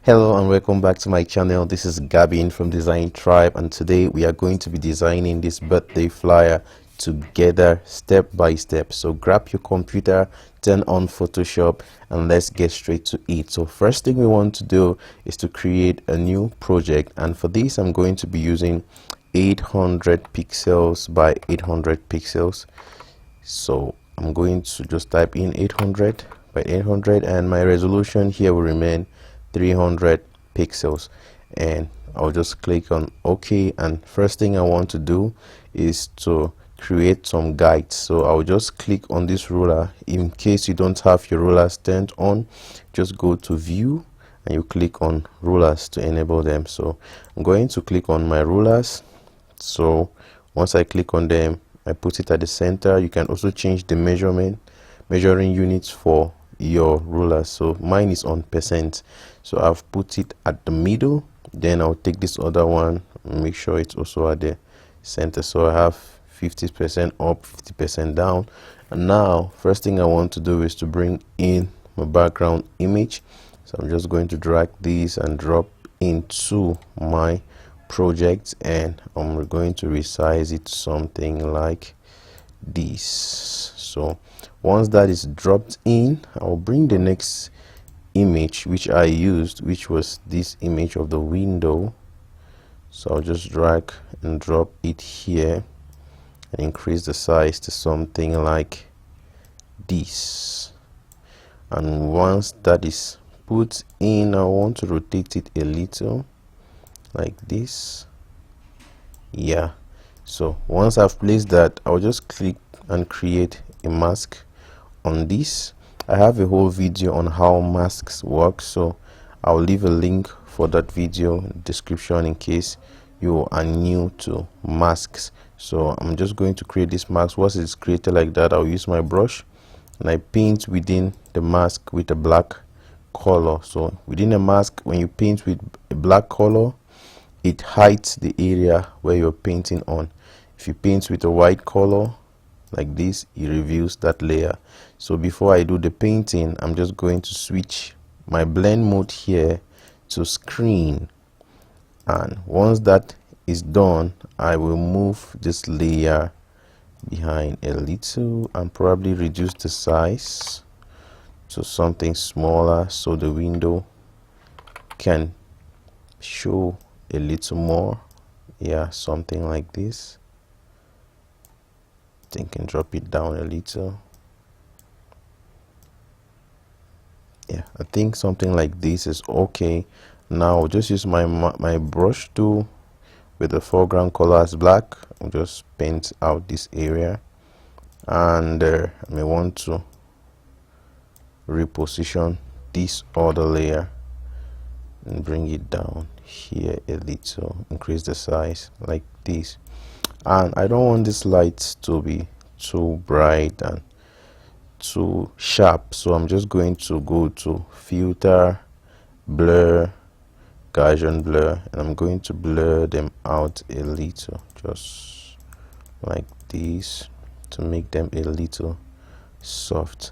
Hello and welcome back to my channel. This is Gavin from Design Tribe, and today we are going to be designing this birthday flyer together step by step. So grab your computer, turn on Photoshop, and let's get straight to it. So first thing we want to do is to create a new project, and for this I'm going to be using 800 pixels by 800 pixels. So I'm going to just type in 800 by 800, and my resolution here will remain 300 pixels, and I'll just click on OK. And first thing I want to do is to create some guides. So I'll just click on this ruler. In case you don't have your rulers turned on, just go to view and you click on rulers to enable them. So I'm going to click on my rulers. So once I click on them, I put it at the center. You can also change the measuring units for your ruler. So mine is on percent, so I've put it at the middle. Then I'll take this other one and make sure it's also at the center. So I have 50% up, 50% down. And now first thing I want to do is to bring in my background image. So I'm just going to drag this and drop into my project, and I'm going to resize it something like this. So once that is dropped in, I'll bring the next image which I used, which was this image of the window. So I'll just drag and drop it here and increase the size to something like this. And once that is put in, I want to rotate it a little like this. Yeah, so once I've placed that, I'll just click and create a mask on this. I have a whole video on how masks work, so I'll leave a link for that video in the description in case you are new to masks. So I'm just going to create this mask. Once it's created like that, I'll use my brush and I paint within the mask with a black color. So within a mask, when you paint with a black color, it hides the area where you're painting on. If you paint with a white color like this, it reveals that layer. So before I do the painting, I'm just going to switch my blend mode here to screen, and once that is done, I will move this layer behind a little and probably reduce the size to something smaller so the window can show a little more. Yeah, something like this. I think I can drop it down a little. Yeah, I think something like this is okay. Now I'll just use my brush tool with the foreground color as black. I'll just paint out this area, and I may want to reposition this other layer and bring it down here a little, increase the size like this. And I don't want this light to be too bright and too sharp, so I'm just going to go to filter, blur, Gaussian blur, and I'm going to blur them out a little, just like this, to make them a little soft.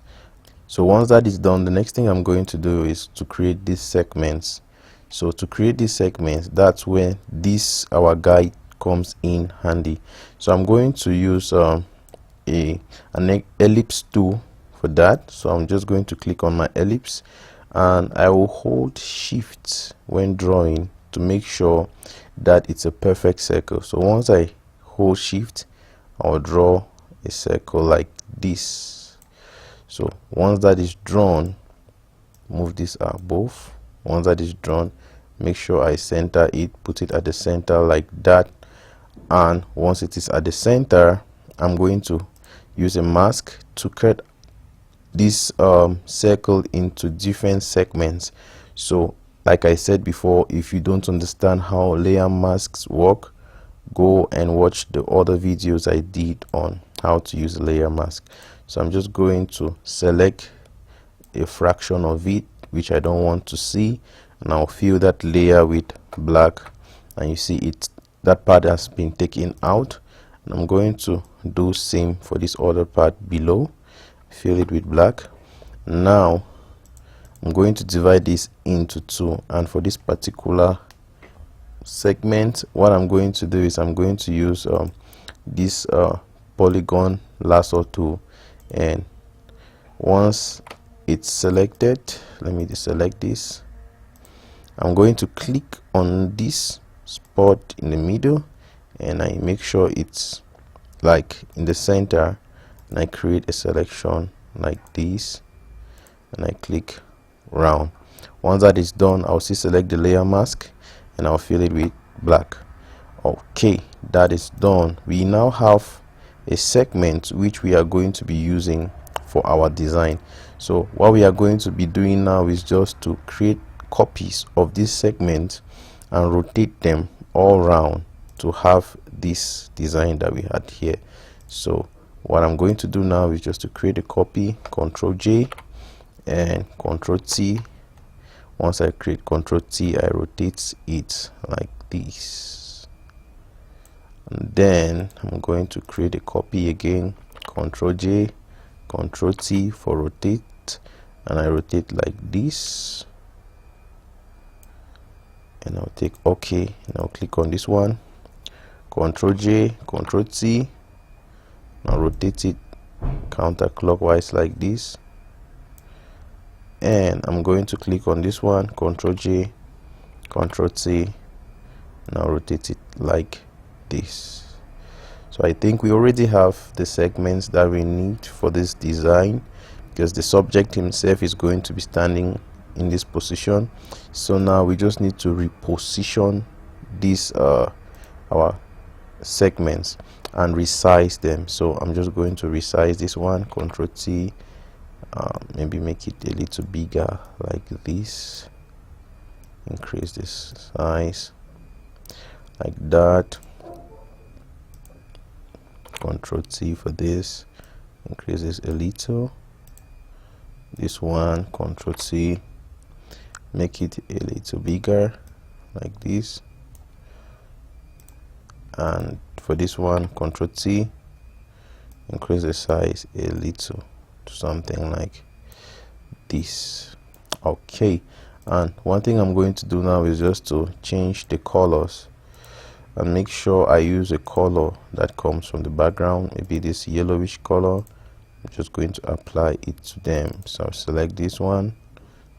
So once that is done, the next thing I'm going to do is to create these segments. So to create these segments, that's where this our guide comes in handy. So I'm going to use an ellipse tool for that. So I'm just going to click on my ellipse, and I will hold shift when drawing to make sure that it's a perfect circle. So once I hold shift, I'll draw a circle like this. So once that is drawn, move this above. Once that is drawn, make sure I center it, put it at the center like that. And once it is at the center, I'm going to use a mask to cut this circle into different segments. So like I said before, if you don't understand how layer masks work, go and watch the other videos I did on how to use a layer mask. So I'm just going to select a fraction of it which I don't want to see, and I'll fill that layer with black, and you see it, that part has been taken out. And I'm going to do same for this other part below, fill it with black. Now I'm going to divide this into two, and for this particular segment, what I'm going to do is I'm going to use this polygon lasso tool, and once it's selected, let me deselect this. I'm going to click on this spot in the middle, and I make sure it's like in the center, and I create a selection like this, and I click round. Once that is done, I'll select the layer mask and I'll fill it with black. Okay, that is done. We now have a segment which we are going to be using for our design. So what we are going to be doing now is just to create copies of this segment and rotate them all around to have this design that we had here. So what I'm going to do now is just to create a copy, Ctrl J and Ctrl T. Once I create Ctrl T, I rotate it like this, and then I'm going to create a copy again, Ctrl J, Ctrl T for rotate, and I rotate like this, and I'll take OK, and I'll click on this one, Ctrl J, Ctrl T, now rotate it counterclockwise like this, and I'm going to click on this one, Ctrl J, Ctrl T, now rotate it like this. So I think we already have the segments that we need for this design, because the subject himself is going to be standing in this position. So now we just need to reposition these our segments and resize them. So I'm just going to resize this one, Ctrl T, maybe make it a little bigger like this, increase this size like that, Ctrl T for this, increase this a little, this one, Ctrl T, make it a little bigger like this, and for this one, Ctrl T, increase the size a little to something like this. Okay, and one thing I'm going to do now is just to change the colors and make sure I use a color that comes from the background, maybe this yellowish color. I'm just going to apply it to them. So I'll select this one,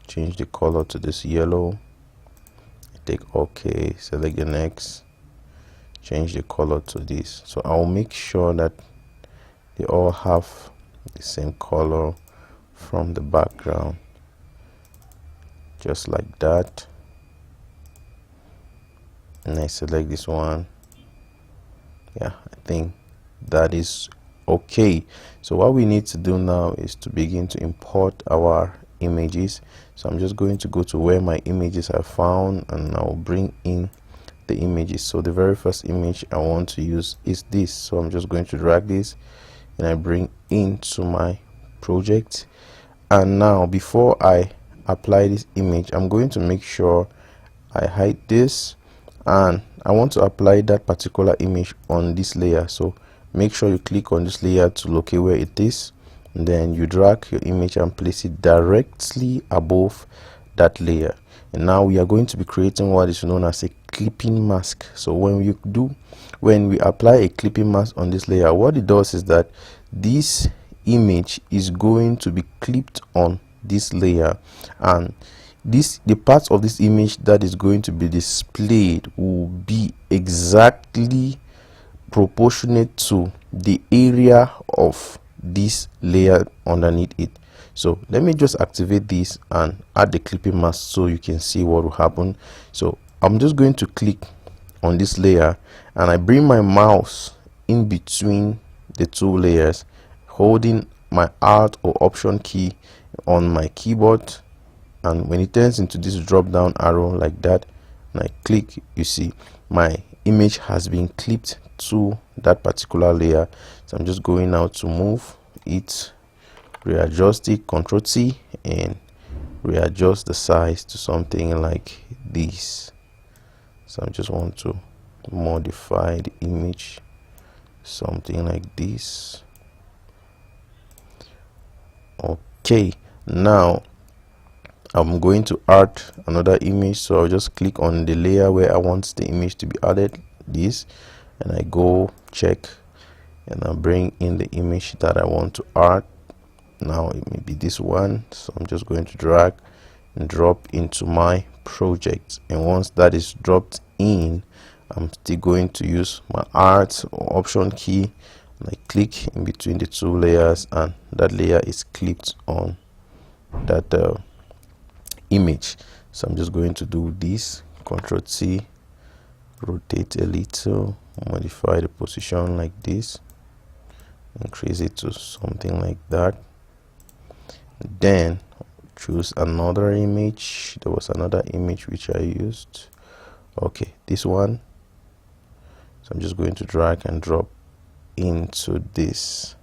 change the color to this yellow, take OK, select the next, change the color to this. So I'll make sure that they all have the same color from the background, just like that. And I select this one. Yeah, I think that is okay. So what we need to do now is to begin to import our images. So I'm just going to go to where my images are found, and I'll bring in the images. So the very first image I want to use is this. So I'm just going to drag this and I bring into my project. And now before I apply this image, I'm going to make sure I hide this, and I want to apply that particular image on this layer. So make sure you click on this layer to locate where it is, and then you drag your image and place it directly above that layer. And now we are going to be creating what is known as a clipping mask. So when we apply a clipping mask on this layer, what it does is that this image is going to be clipped on this layer, and the part of this image that is going to be displayed will be exactly proportionate to the area of this layer underneath it. So let me just activate this and add the clipping mask so you can see what will happen. So I'm just going to click on this layer, and I bring my mouse in between the two layers, holding my Alt or Option key on my keyboard, and when it turns into this drop down arrow like that, and I click, you see my image has been clipped to that particular layer. So I'm just going now to move it, readjust it, Ctrl T, and readjust the size to something like this. So I just want to modify the image something like this. Okay, now I'm going to add another image, so I'll just click on the layer where I want the image to be added, this, and I go check, and I bring in the image that I want to add. Now it may be this one, so I'm just going to drag and drop into my project, and once that is dropped in, I'm still going to use my Alt or Option key, and I click in between the two layers, and that layer is clipped on that image. So I'm just going to do this, Ctrl T, rotate a little, modify the position like this, increase it to something like that. Then choose another image. There was another image which I used. Okay, this one. So I'm just going to drag and drop into this.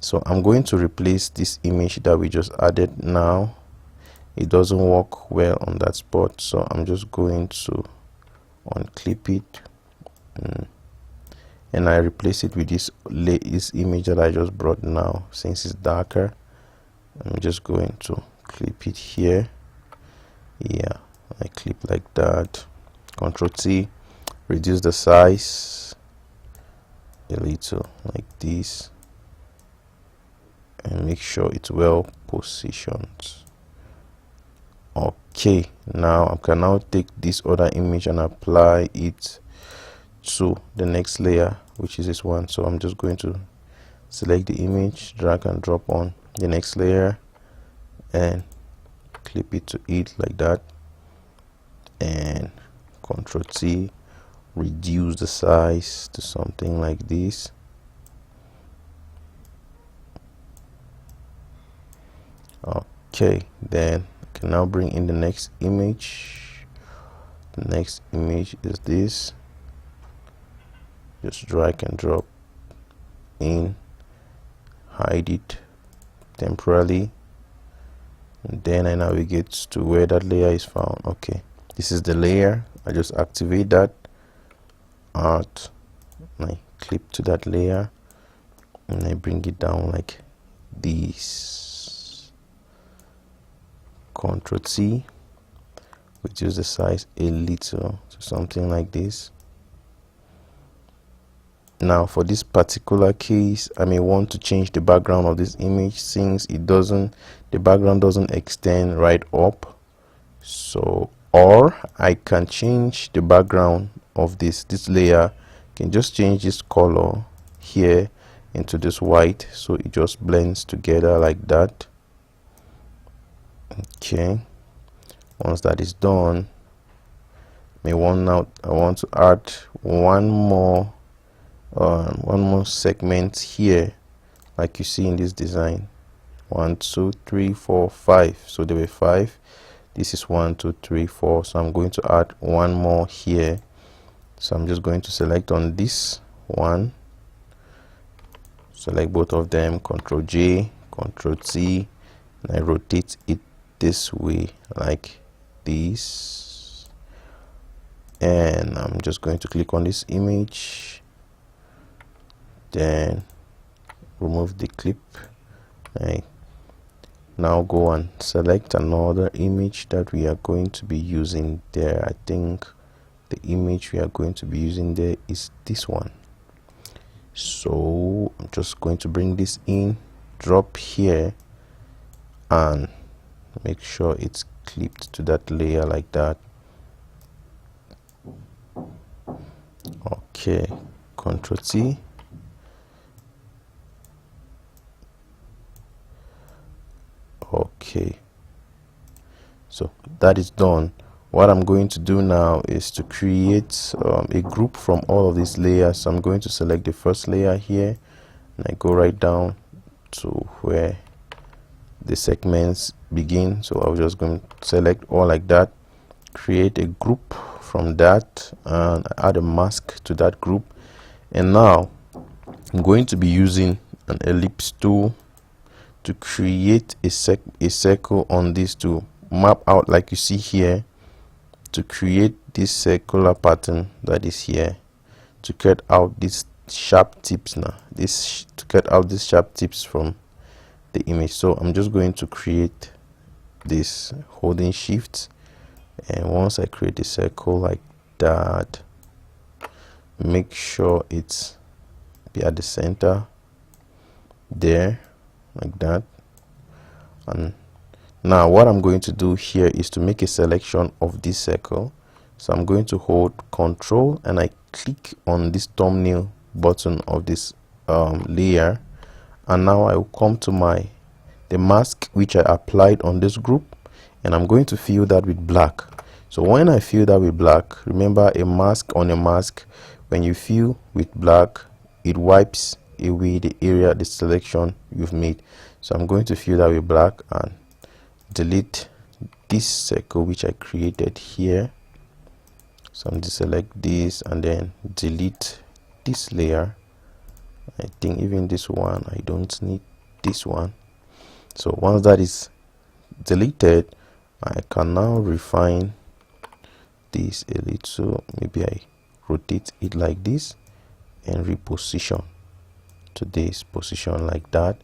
So I'm going to replace this image that we just added. Now it doesn't work well on that spot, so I'm just going to unclip it, and I replace it with this image that I just brought now. Since it's darker, I'm just going to clip it here. Yeah, I clip like that. Ctrl T, reduce the size a little like this, and make sure it's well positioned. Okay, now I can now take this other image and apply it to the next layer, which is this one. So I'm just going to select the image, drag and drop on the next layer, and clip it to it like that, and Ctrl T, reduce the size to something like this. Okay, then I can now bring in the next image. The next image is this. Just drag and drop in, hide it temporarily, and then I navigate to where that layer is found. Okay, this is the layer. I just activate that, Alt, and I clip to that layer, and I bring it down like this. Ctrl T, reduce the size a little to something like this. Now for this particular case, I may want to change the background of this image, since the background doesn't extend right up. So, or I can change the background of this layer. Can just change this color here into this white, so it just blends together like that. Okay, once that is done, I want to add one more segment here, like you see in this design. 1 2 3 4 5, so there were 5. This is 1 2 3 4, so I'm going to add one more here. So I'm just going to select on this one, select both of them, Ctrl J, Ctrl T, and I rotate it this way like this, and I'm just going to click on this image, then remove the clip. I now go and select another image that we are going to be using there. I think the image we are going to be using there is this one. So I'm just going to bring this in, drop here, and make sure it's clipped to that layer like that. Okay, Ctrl T, okay, so that is done. What I'm going to do now is to create a group from all of these layers. So I'm going to select the first layer here, and I go right down to where the segments begin. So I'm just going to select all like that, create a group from that, and add a mask to that group. And now I'm going to be using an ellipse tool to create a circle on this, to map out, like you see here, to create this circular pattern that is here, to cut out these sharp tips. Now to cut out these sharp tips from the image. So I'm just going to create this holding shift, and once I create a circle like that, make sure it's be at the center there, like that. And now what I'm going to do here is to make a selection of this circle. So I'm going to hold Control and I click on this thumbnail button of this layer, and now I will come to the mask which I applied on this group, and I'm going to fill that with black. So when I fill that with black, remember, a mask on a mask, when you fill with black, it wipes away the area, the selection you've made. So I'm going to fill that with black and delete this circle which I created here. So I'm to select this and then delete this layer. I think even this one, I don't need this one. So once that is deleted, I can now refine this a little. Maybe I rotate it like this and reposition to this position like that.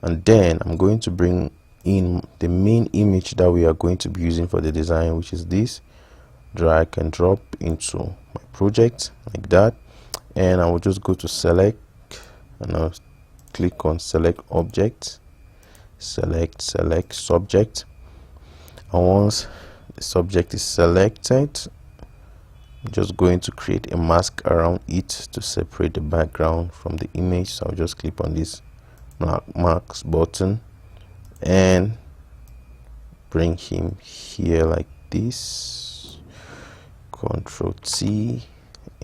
And then I'm going to bring in the main image that we are going to be using for the design, which is this. Drag and drop into my project like that, and I will just go to select and I'll click on select object, select subject, and once the subject is selected, I'm just going to create a mask around it to separate the background from the image. So I'll just click on this mask button and bring him here like this. Control T,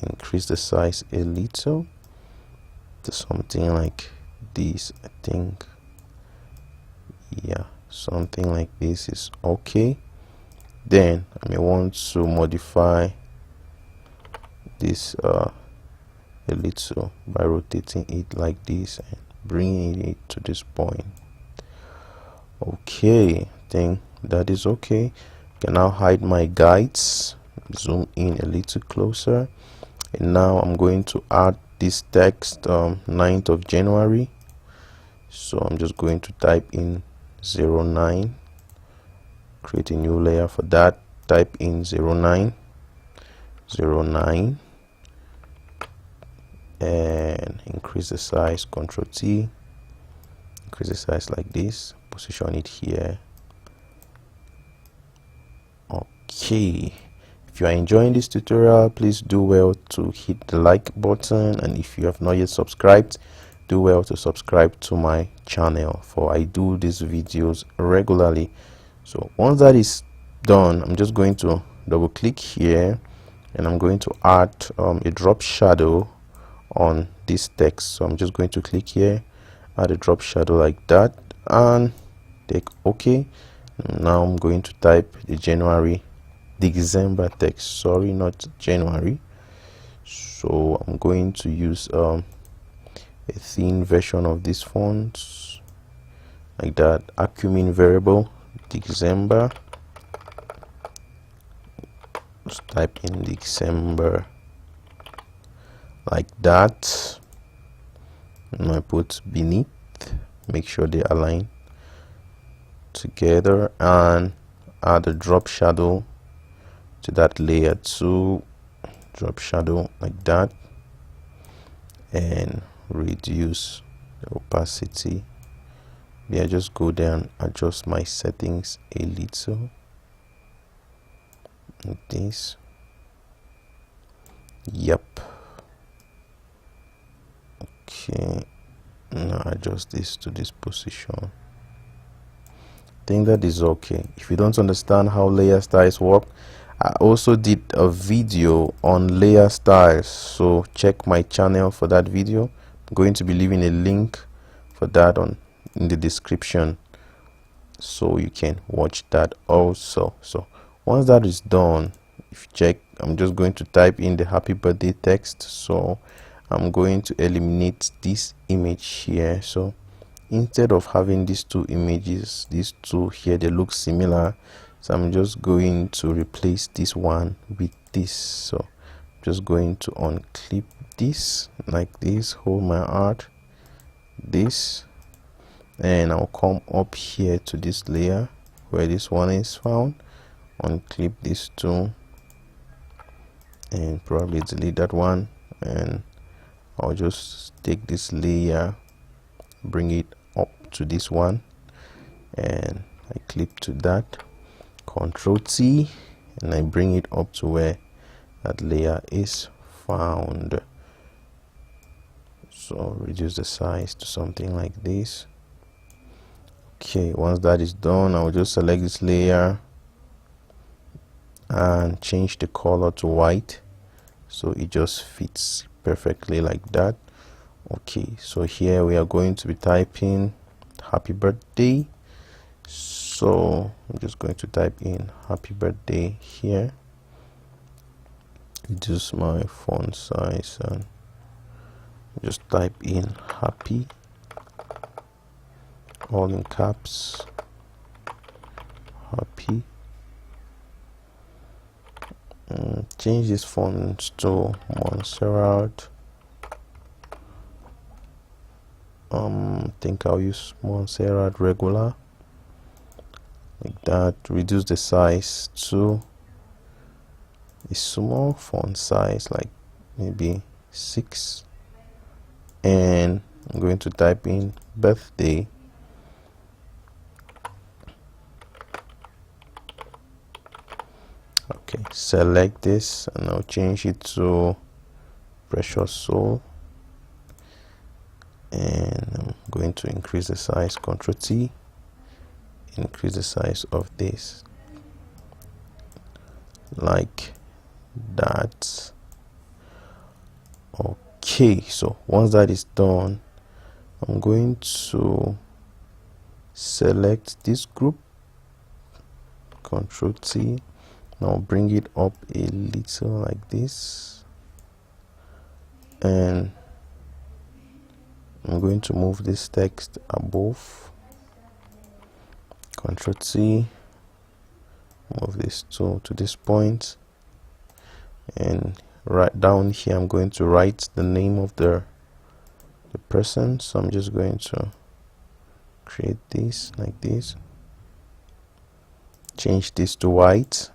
increase the size a little to something like this. I think, yeah, something like this is okay. Then I may want to modify this a little by rotating it like this and bringing it to this point. Okay, I think that is okay. I can now hide my guides, zoom in a little closer, and now I'm going to add this text, 9th of January. So I'm just going to type in 09, create a new layer for that, type in 09 and increase the size, Control T, increase the size like this, position it here. Okay, if you are enjoying this tutorial, please do well to hit the like button, and if you have not yet subscribed, do well to subscribe to my channel, for I do these videos regularly. So once that is done, I'm just going to double click here and I'm going to add a drop shadow on this text. So I'm just going to click here, add a drop shadow like that, and take OK. Now I'm going to type the December text, sorry, not January. So I'm going to use a thin version of this font like that, Acumin variable December. Let's type in December like that, and I put beneath, make sure they align together, and add a drop shadow to that layer too, drop shadow like that, and reduce the opacity. Yeah, just go there and adjust my settings a little like this. Yep. Okay, now adjust this to this position. I think that is okay. If you don't understand how layer styles work, I also did a video on layer styles, so check my channel for that video. I'm going to be leaving a link for that in the description, so you can watch that also. So once that is done, if you check, I'm just going to type in the happy birthday text. So I'm going to eliminate this image here. So instead of having these two images, these two here, they look similar, so I'm just going to replace this one with this. So I'm just going to unclip this like this, hold my art, this, and I'll come up here to this layer where this one is found, unclip this two and probably delete that one, and I'll just take this layer, bring it up to this one, and I clip to that, Control T, and I bring it up to where that layer is found. So reduce the size to something like this. Okay, once that is done, I'll just select this layer and change the color to white so it just fits perfectly like that. Okay, so here we are going to be typing happy birthday. So I'm just going to type in happy birthday here, reduce my font size and just type in happy, all in caps, happy. Change this font to Montserrat. I think I'll use Montserrat regular, like that. Reduce the size to a small font size, like maybe 6, and I'm going to type in birthday. Okay, select this and I'll change it to Precious Soul, and I'm going to increase the size, Ctrl T, increase the size of this like that. Okay, so once that is done, I'm going to select this group, Ctrl T. Now bring it up a little like this, and I'm going to move this text above, Ctrl T, move this to this point, and right down here I'm going to write the name of the person. So I'm just going to create this like this, change this to white,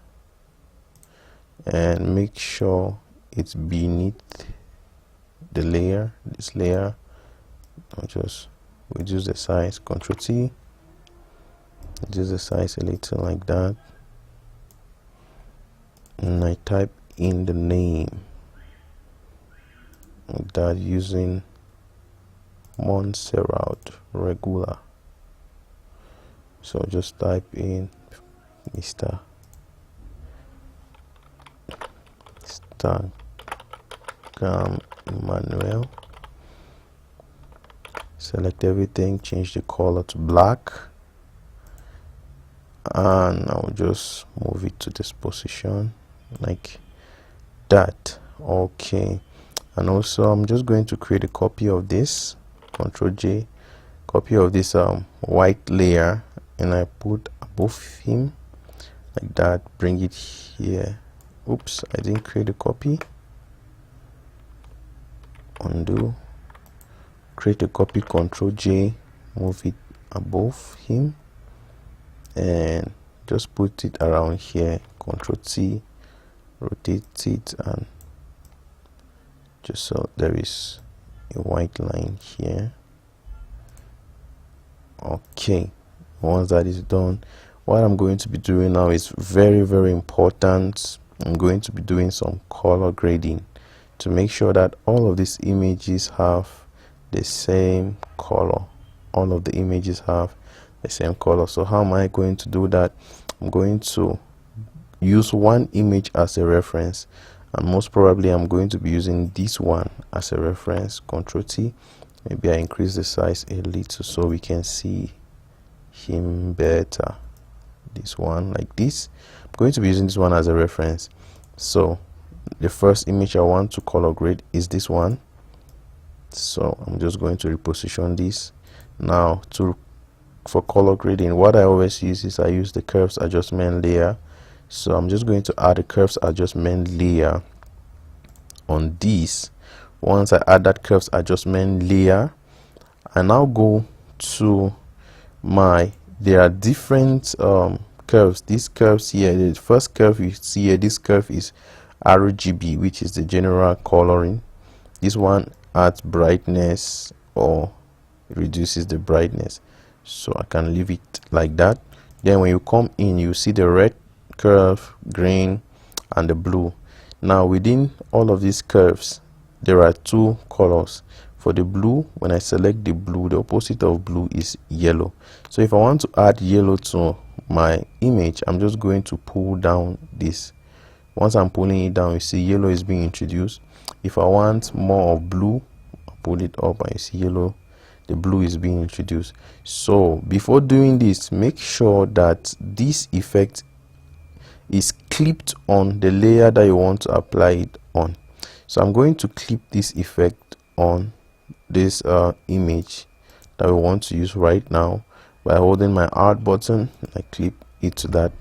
and make sure it's beneath the layer, this layer. I'll just reduce the size, Ctrl T, reduce the size a little like that, and I type in the name like that using Montserrat regular. So just type in Mr. Emmanuel, select everything, change the color to black, and I'll just move it to this position like that. Okay, and also I'm just going to create a copy of this, Ctrl J, copy of this white layer, and I put above him like that, bring it here. Oops, I didn't create a copy. Undo, create a copy, Ctrl J, move it above him, and just put it around here, Ctrl T, rotate it, and just so there is a white line here. Okay, once that is done, what I'm going to be doing now is very, very important. I'm going to be doing some color grading to make sure that all of these images have the same color. All of the images have the same color. So how am I going to do that? I'm going to use one image as a reference, and most probably I'm going to be using this one as a reference, Ctrl T. Maybe I increase the size a little so we can see him better. This one like this. I'm going to be using this one as a reference. So the first image I want to color grade is this one. So I'm just going to reposition this. Now for color grading, what I always use is I use the curves adjustment layer. So I'm just going to add a curves adjustment layer on this. Once I add that curves adjustment layer, I now go to my there are different curves. These curves here, the first curve you see here, this curve is RGB, which is the general coloring. This one adds brightness or reduces the brightness, so I can leave it like that. Then when you come in, you see the red curve, green, and the blue. Now within all of these curves there are two colors. For the blue, when I select the blue, the opposite of blue is yellow. So if I want to add yellow to my image, I'm just going to pull down this. Once I'm pulling it down, you see yellow is being introduced. If I want more of blue, I pull it up and you see yellow, the blue is being introduced. So before doing this, make sure that this effect is clipped on the layer that you want to apply it on. So I'm going to clip this effect on this image that we want to use right now by holding my Alt button. I clip it to that.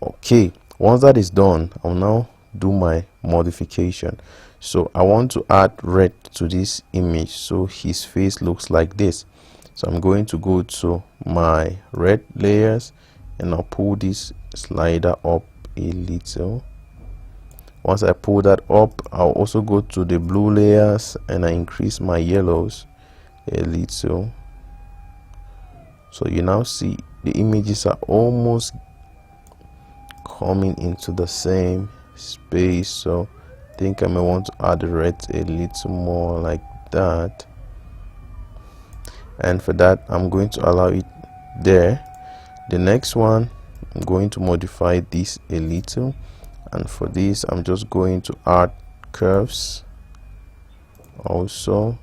Okay, once that is done, I'll now do my modification. So I want to add red to this image so his face looks like this. So I'm going to go to my red layers and I'll pull this slider up a little. Once I pull that up, I'll also go to the blue layers and I increase my yellows a little. So you now see the images are almost coming into the same space. So I think I may want to add the red a little more like that. And for that, I'm going to allow it there. The next one, I'm going to modify this a little, and for this I'm just going to add curves. Also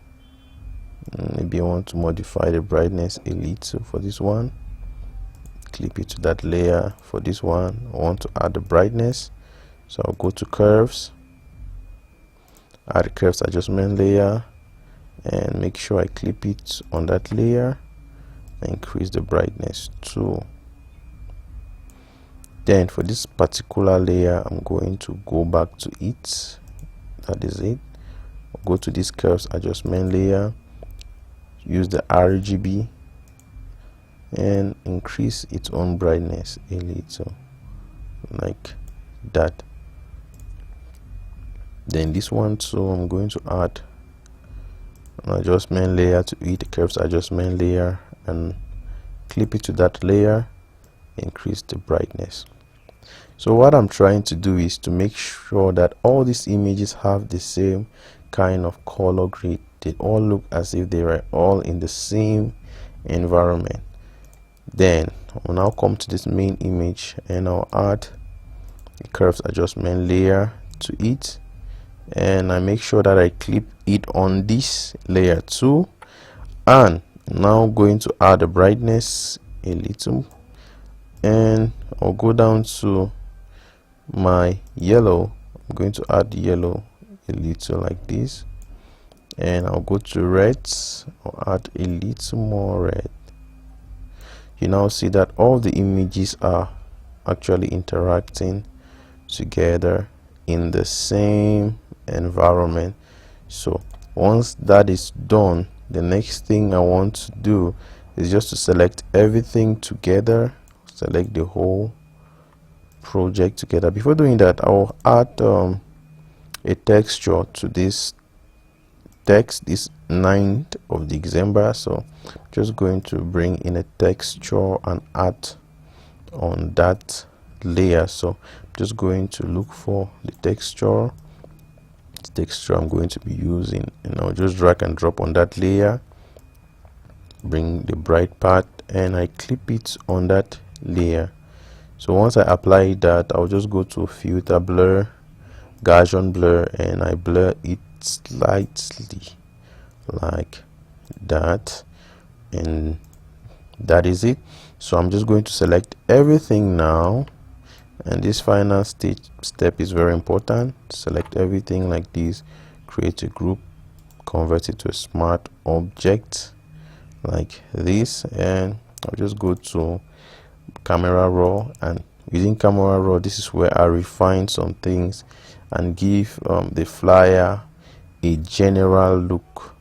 maybe I want to modify the brightness a little. For this one, clip it to that layer. For this one, I want to add the brightness, so I'll go to curves, add curves adjustment layer, and make sure I clip it on that layer and increase the brightness too. Then for this particular layer, I'm going to go back to it. That is it. I'll go to this curves adjustment layer, use the RGB and increase its own brightness a little like that. Then this one too, I'm going to add an adjustment layer to it, the curves adjustment layer, and clip it to that layer, increase the brightness. So what I'm trying to do is to make sure that all these images have the same kind of color grade. They all look as if they were all in the same environment. Then I'll now come to this main image and I'll add a curves adjustment layer to it, and I make sure that I clip it on this layer too. And now going to add the brightness a little, and I'll go down to my yellow. I'm going to add yellow a little like this, and I'll go to reds. I'll add a little more red. You now see that all the images are actually interacting together in the same environment. So once that is done, the next thing I want to do is just to select everything together, select the whole project together. Before doing that, I'll add a texture to this text, this 9th of December. So just going to bring in a texture and add on that layer. So I'm just going to look for the texture I'm going to be using, and I'll just drag and drop on that layer, bring the bright part, and I clip it on that layer. So once I apply that, I'll just go to filter, blur, Gaussian blur, and I blur it slightly like that, and that is it. So I'm just going to select everything now, and this final step is very important. Select everything like this, create a group, convert it to a smart object like this, and I'll just go to camera raw, and within camera raw, this is where I refine some things and give the flyer a general look.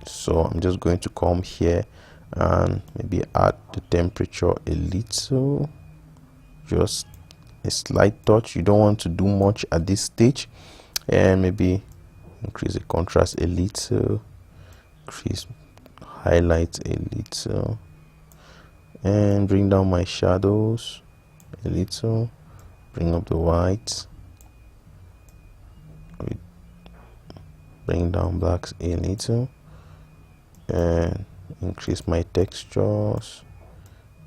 So I'm just going to come here and maybe add the temperature a little, just a slight touch. You don't want to do much at this stage. And maybe increase the contrast a little, increase highlights a little, and bring down my shadows a little, bring up the whites, bring down blacks a little, and increase my textures,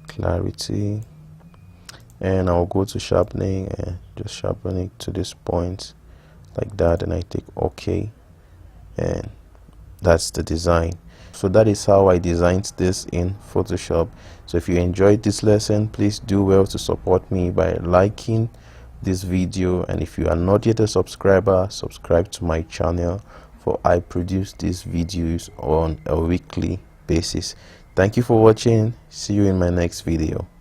clarity, and I'll go to sharpening and just sharpen it to this point like that, and I take OK, and that's the design. So that is how I designed this in Photoshop. So if you enjoyed this lesson, please do well to support me by liking this video, and if you are not yet a subscriber, subscribe to my channel, for I produce these videos on a weekly basis. Thank you for watching. See you in my next video.